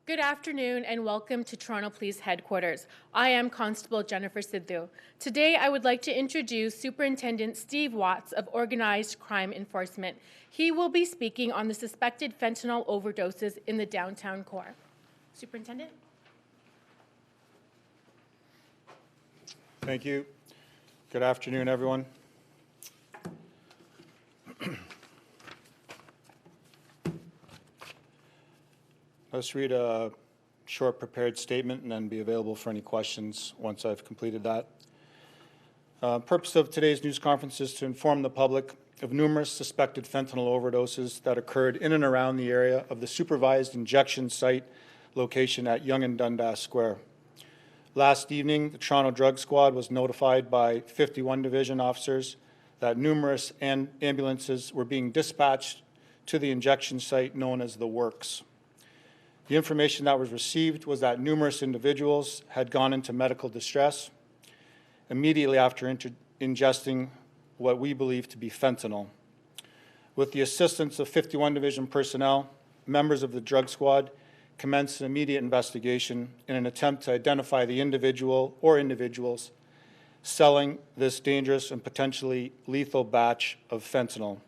Good afternoon and welcome to Toronto Police Headquarters. I am Constable Jennifer Sidhu. Today I would like to introduce Superintendent Steve Watts of Organized Crime Enforcement. He will be speaking on the suspected fentanyl overdoses in the downtown core. Superintendent? Thank you. Good afternoon, everyone. Let's read a short prepared statement and then be available for any questions once I've completed that. Purpose of today's news conference is to inform the public of numerous suspected fentanyl overdoses that occurred in and around the area of the supervised injection site location at Yonge and Dundas Square. Last evening, the Toronto Drug Squad was notified by 51 Division officers that numerous ambulances were being dispatched to the injection site known as the Works. The information that was received was that numerous individuals had gone into medical distress immediately after ingesting what we believe to be fentanyl. With the assistance of 51 Division personnel, members of the drug squad commenced an immediate investigation in an attempt to identify the individual or individuals selling this dangerous and potentially lethal batch of fentanyl.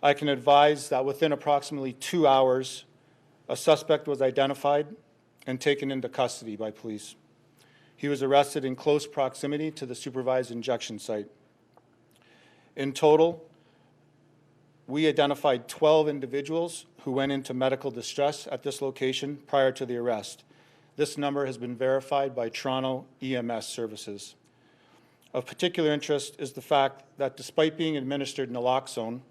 I can advise that within approximately 2 hours, a suspect was identified and taken into custody by police. He was arrested in close proximity to the supervised injection site. In total, we identified 12 individuals who went into medical distress at this location prior to the arrest. This number has been verified by Toronto EMS services. Of particular interest is the fact that despite being administered naloxone,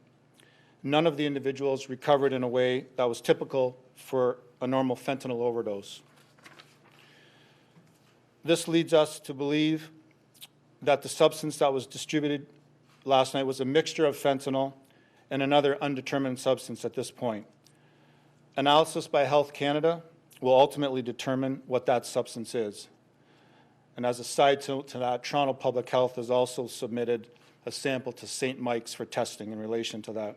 none of the individuals recovered in a way that was typical for a normal fentanyl overdose. This leads us to believe that the substance that was distributed last night was a mixture of fentanyl and another undetermined substance at this point. Analysis by Health Canada will ultimately determine what that substance is. And as a side note to that, Toronto Public Health has also submitted a sample to St. Mike's for testing in relation to that.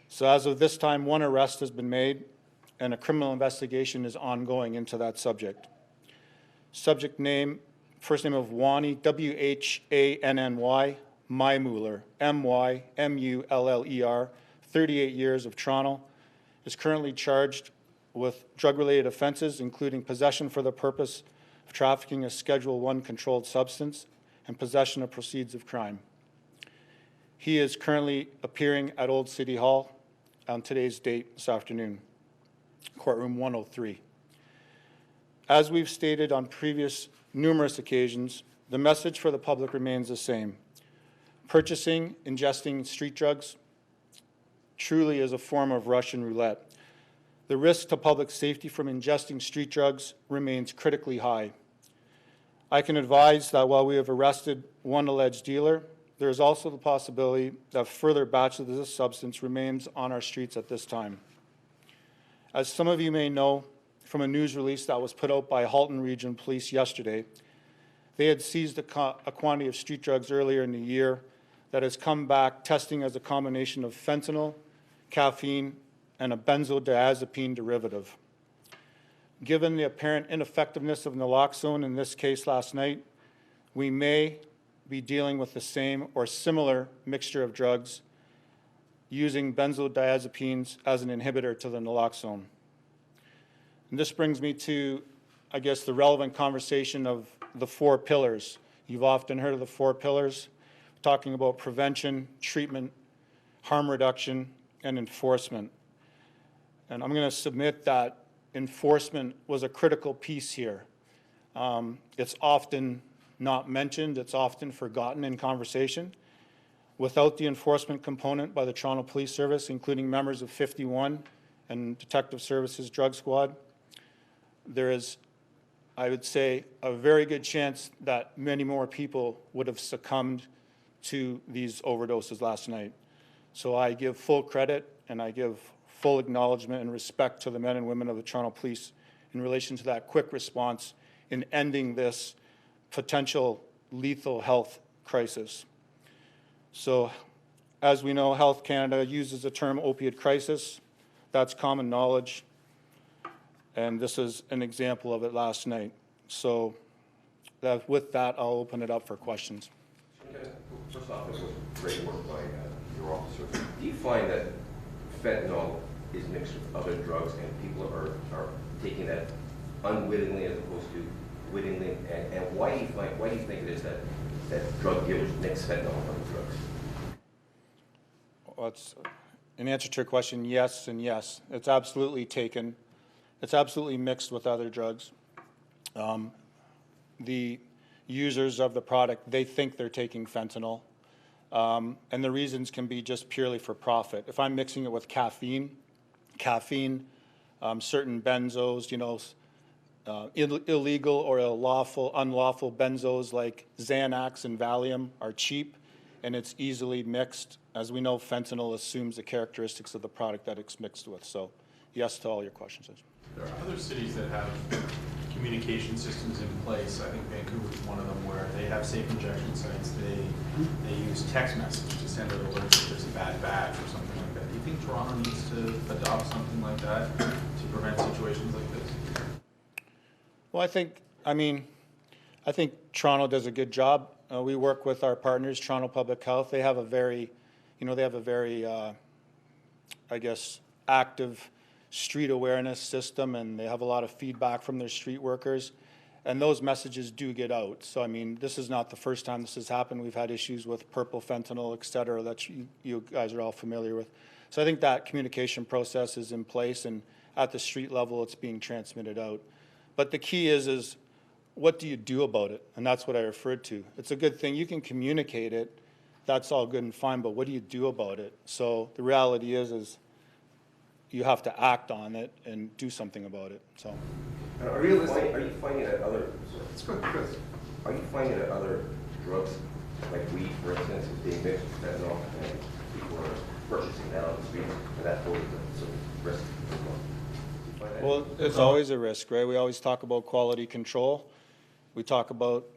So as of this time, one arrest has been made and a criminal investigation is ongoing into that subject. Subject name, first name of Whanny, W-H-A-N-N-Y, Mymuller, M-Y-M-U-L-L-E-R, 38 years of Toronto, is currently charged with drug-related offenses, including possession for the purpose of trafficking a Schedule I controlled substance and possession of proceeds of crime. He is currently appearing at Old City Hall on today's date this afternoon, courtroom 103. As we've stated on previous numerous occasions, the message for the public remains the same. Purchasing, ingesting street drugs truly is a form of Russian roulette. The risk to public safety from ingesting street drugs remains critically high. I can advise that while we have arrested one alleged dealer, there is also the possibility that further batches of this substance remains on our streets at this time. As some of you may know from a news release that was put out by Halton Region Police yesterday, they had seized a quantity of street drugs earlier in the year that has come back testing as a combination of fentanyl, caffeine, and a benzodiazepine derivative. Given the apparent ineffectiveness of naloxone in this case last night, we may be dealing with the same or similar mixture of drugs using benzodiazepines as an inhibitor to the naloxone. And this brings me to, I guess, the relevant conversation of the 4 pillars. You've often heard of the 4 pillars, talking about prevention, treatment, harm reduction, and enforcement. And I'm going to submit that enforcement was a critical piece here. It's often not mentioned, it's often forgotten in conversation. Without the enforcement component by the Toronto Police Service, including members of 51 and Detective Services Drug Squad, there is, I would say, a very good chance that many more people would have succumbed to these overdoses last night. So I give full credit and I give full acknowledgement and respect to the men and women of the Toronto Police in relation to that quick response in ending this potential lethal health crisis. So, as we know, Health Canada uses the term opiate crisis. That's common knowledge. And this is an example of it last night. So with that, I'll open it up for questions. First off, it was great work by your officer. Do you find that fentanyl is mixed with other drugs and people are taking that unwittingly as opposed to wittingly? And why do you think it is that drug dealers mix fentanyl with other drugs? Well, it's in answer to your question, yes and yes. It's absolutely taken. It's absolutely mixed with other drugs. The users of the product, they think they're taking fentanyl. And the reasons can be just purely for profit. If I'm mixing it with caffeine, certain benzos, illegal or unlawful benzos like Xanax and Valium are cheap and it's easily mixed. As we know, fentanyl assumes the characteristics of the product that it's mixed with. So yes to all your questions. There are other cities that have communication systems in place. I think Vancouver is one of them where they have safe injection sites. They use text message to send out alerts if there's a bad batch or something like that. Do you think Toronto needs to adopt something like that to prevent situations like this? Well, I think Toronto does a good job. We work with our partners, Toronto Public Health. They have a very, I guess, active street awareness system, and they have a lot of feedback from their street workers, and those messages do get out. So, this is not the first time this has happened. We've had issues with purple fentanyl, et cetera, that you guys are all familiar with. So I think that communication process is in place, and at the street level, it's being transmitted out. But the key is what do you do about it? And that's what I referred to. It's a good thing. You can communicate it. That's all good and fine, but what do you do about it? So the reality is you have to act on it and do something about it. So, Are you finding that other? Are you finding that other drugs, like weed, for instance, is being mixed with fentanyl, and people are purchasing that on the street, and that poses a risk? well, it's always a risk, right? We always talk about quality control. We talk about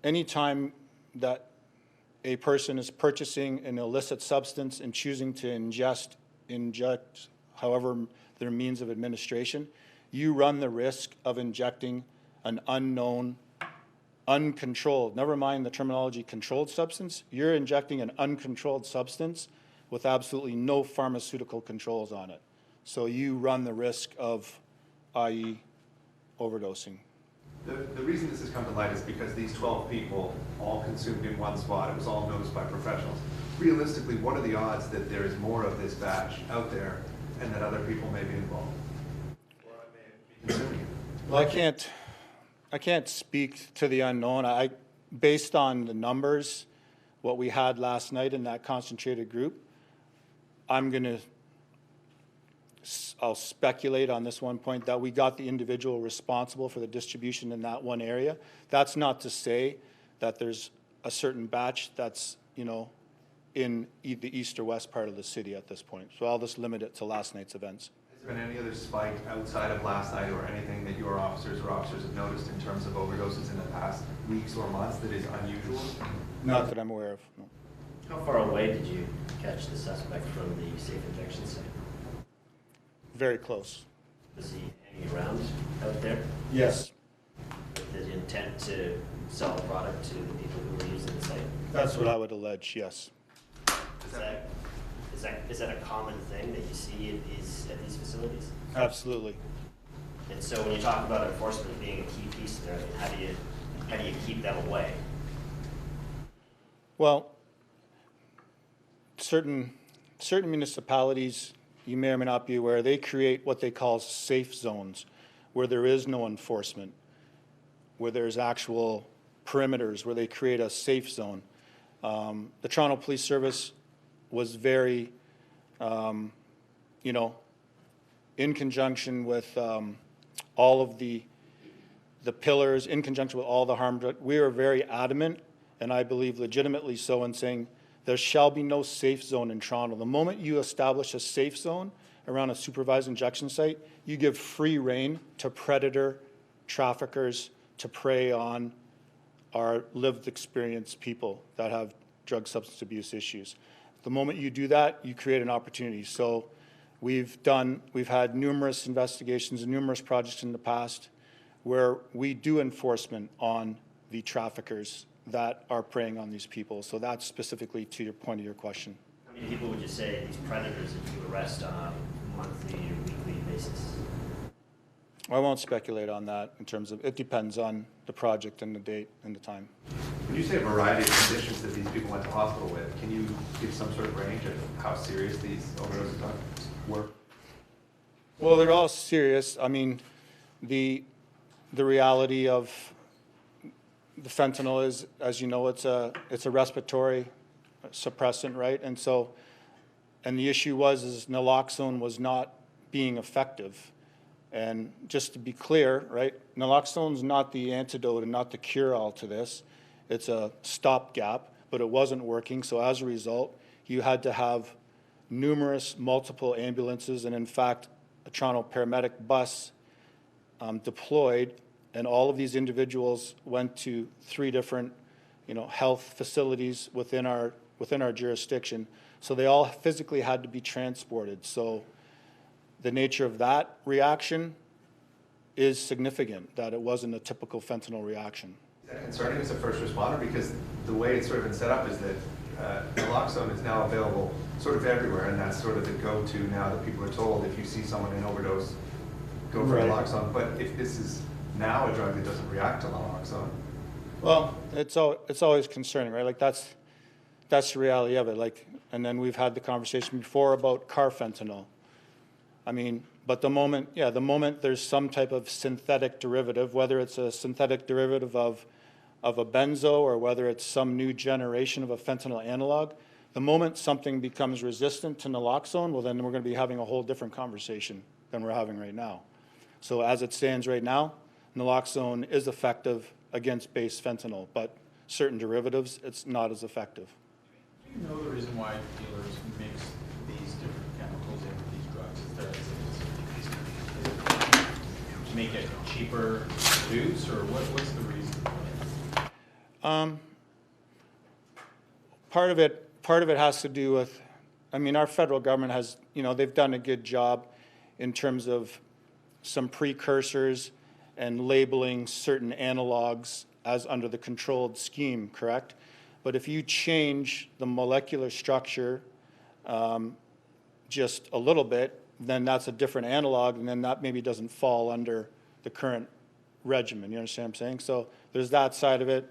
any time that a person is purchasing an illicit substance and choosing to inject, however their means of administration, you run the risk of injecting an unknown, uncontrolled, never mind the terminology controlled substance, you're injecting an uncontrolled substance with absolutely no pharmaceutical controls on it. So you run the risk of, i.e., overdosing. The reason this has come to light is because these 12 people all consumed in one spot. It was all noticed by professionals. Realistically, what are the odds that there is more of this batch out there and that other people may be involved? Or may be consuming it? Well, I can't speak to the unknown. Based on the numbers, what we had last night in that concentrated group, I'll speculate on this one point that we got the individual responsible for the distribution in that one area. That's not to say that there's a certain batch that's, in the east or west part of the city at this point. So I'll just limit it to last night's events. Has there been any other spike outside of last night or anything that your officers have noticed in terms of overdoses in the past weeks or months that is unusual? Not that I'm aware of, no. How far away did you catch the suspect from the safe injection site? Very close. Was he hanging around out there? Yes. With the intent to sell the product to the people who were using the site? That's what I would allege, yes. Is that a common thing that you see at these facilities? Absolutely. And so when you talk about enforcement being a key piece there, how do you keep them away? Well, certain municipalities, you may or may not be aware, they create what they call safe zones where there is no enforcement, where there's actual perimeters, where they create a safe zone. The Toronto Police Service was very, in conjunction with all of the pillars, in conjunction with all the harm, we are very adamant, and I believe legitimately so, in saying there shall be no safe zone in Toronto. The moment you establish a safe zone around a supervised injection site, you give free rein to predator traffickers to prey on our lived experience people that have drug substance abuse issues. The moment you do that, you create an opportunity. So we've had numerous investigations and numerous projects in the past where we do enforcement on the traffickers that are preying on these people. So that's specifically to your point of your question. How many people would you say these predators that you arrest on a monthly or weekly basis? I won't speculate on that in terms of, it depends on the project and the date and the time. When you say a variety of conditions that these people went to hospital with, can you give some sort of range of how serious these overdoses were? Well, they're all serious. I mean, the reality of the fentanyl is, as you know, it's a respiratory suppressant, right? And so, and the issue is naloxone was not being effective. And just to be clear, right, naloxone's not the antidote and not the cure-all to this. It's a stopgap, but it wasn't working. So as a result, you had to have multiple ambulances, and in fact, a Toronto paramedic bus deployed, and all of these individuals went to 3 different, health facilities within our jurisdiction. So they all physically had to be transported. So the nature of that reaction is significant, that it wasn't a typical fentanyl reaction. Is that concerning as a first responder? Because the way it's sort of been set up is that naloxone is now available sort of everywhere, and that's sort of the go-to now that people are told, if you see someone in overdose, go for Right. naloxone. But if this is now a drug that doesn't react to naloxone, Well, it's always concerning, right? Like that's the reality of it. Like, and then we've had the conversation before about carfentanil. I mean, but the moment there's some type of synthetic derivative, whether it's a synthetic derivative of a benzo or whether it's some new generation of a fentanyl analog, the moment something becomes resistant to naloxone, well, then we're going to be having a whole different conversation than we're having right now. So as it stands right now, naloxone is effective against base fentanyl, but certain derivatives, it's not as effective. Do you know the reason why dealers mix these different chemicals into these drugs? Is it to make it cheaper to produce, or what's the reason for it? Part of it has to do with, I mean, our federal government has, they've done a good job in terms of some precursors and labeling certain analogs as under the controlled scheme, correct? But if you change the molecular structure just a little bit, then that's a different analog, and then that maybe doesn't fall under the current regimen. You understand what I'm saying? So there's that side of it.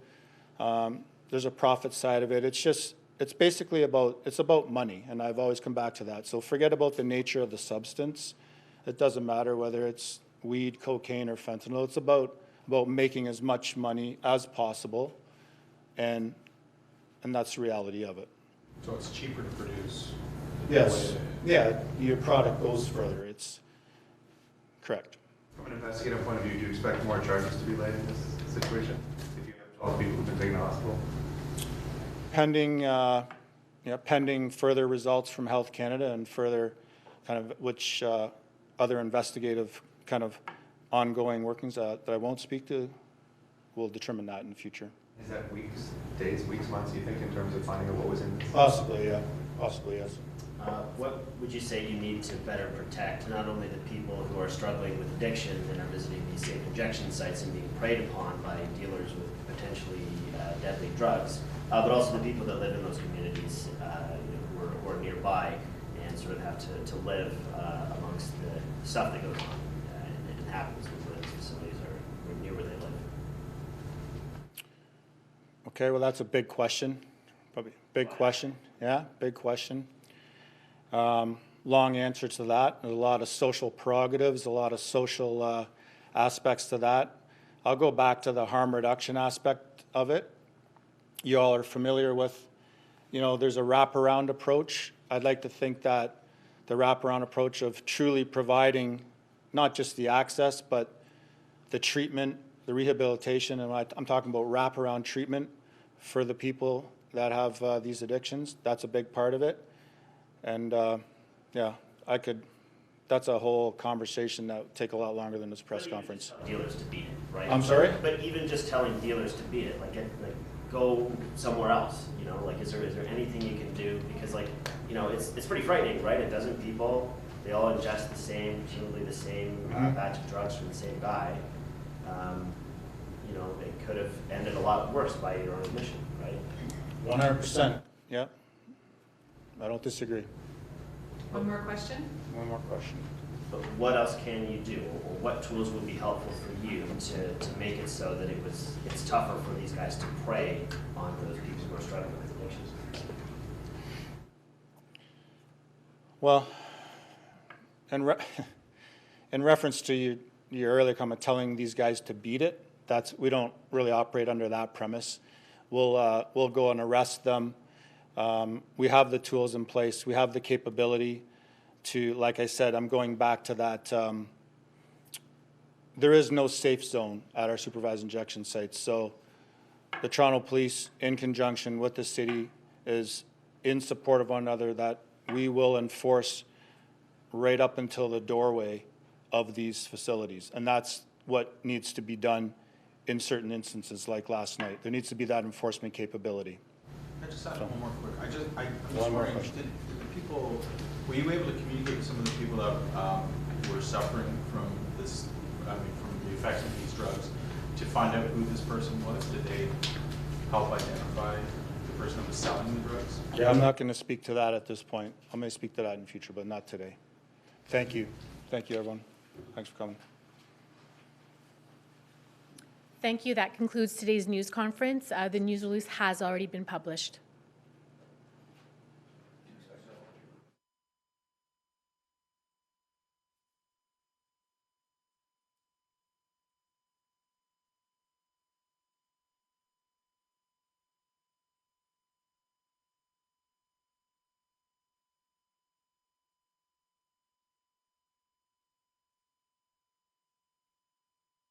There's a profit side of it. It's basically about money, and I've always come back to that. So forget about the nature of the substance. It doesn't matter whether it's weed, cocaine, or fentanyl. It's about making as much money as possible, and that's the reality of it. So it's cheaper to produce? Yes. Yeah, your product goes further. It's correct. from an investigative point of view, do you expect more charges to be laid in this situation? If you have 12 people who've been taken to hospital? Pending further results from Health Canada and further kind of which other investigative kind of ongoing workings that I won't speak to, we'll determine that in the future. Is that weeks, days, weeks, months, you think, in terms of finding out what was in this? Possibly, yeah. Possibly, yes. What would you say you need to better protect not only the people who are struggling with addiction and are visiting these safe injection sites and being preyed upon by dealers with potentially deadly drugs, but also the people that live in those communities who are nearby and sort of have to live amongst the stuff that goes on and happens when those facilities are near where they live? Okay, well, that's a big question. Probably big question. Yeah, big question. Long answer to that. There's a lot of social prerogatives, a lot of social aspects to that. I'll go back to the harm reduction aspect of it. You all are familiar with, there's a wraparound approach. I'd like to think that the wraparound approach of truly providing not just the access, but the treatment, the rehabilitation, and I'm talking about wraparound treatment for the people that have these addictions. That's a big part of it. And that's a whole conversation that would take a lot longer than this press conference. Dealers to beat it, right? I'm sorry? But even just telling dealers to beat it, like go somewhere else, is there anything you can do? Because it's pretty frightening, right? A dozen people they all ingest the same, presumably the same batch of drugs from the same guy, you know, it could have ended a lot worse by your own admission, right? 100%. Yeah. I don't disagree. One more question? One more question. But what else can you do, or what tools would be helpful for you to make it so that it's tougher for these guys to prey on those people who are struggling with addictions? Well, in reference to your earlier comment, telling these guys to beat it, we don't really operate under that premise. We'll go and arrest them. We have the tools in place. We have the capability to, like I said, I'm going back to that. There is no safe zone at our supervised injection sites. So the Toronto Police, in conjunction with the city, is in support of one another, that we will enforce right up until the doorway of these facilities. And that's what needs to be done in certain instances like last night. There needs to be that enforcement capability. I just have one more quick, I'm just One more wondering, question. did the people, were you able to communicate with some of the people that were suffering from this, from the effects of these drugs, to find out who this person was? Did they help identify the person that was selling the drugs? Yeah, I'm not going to speak to that at this point. I'm going to speak to that in the future, but not today. Thank you. Thank you, everyone. Thanks for coming. Thank you. That concludes today's news conference. The news release has already been published.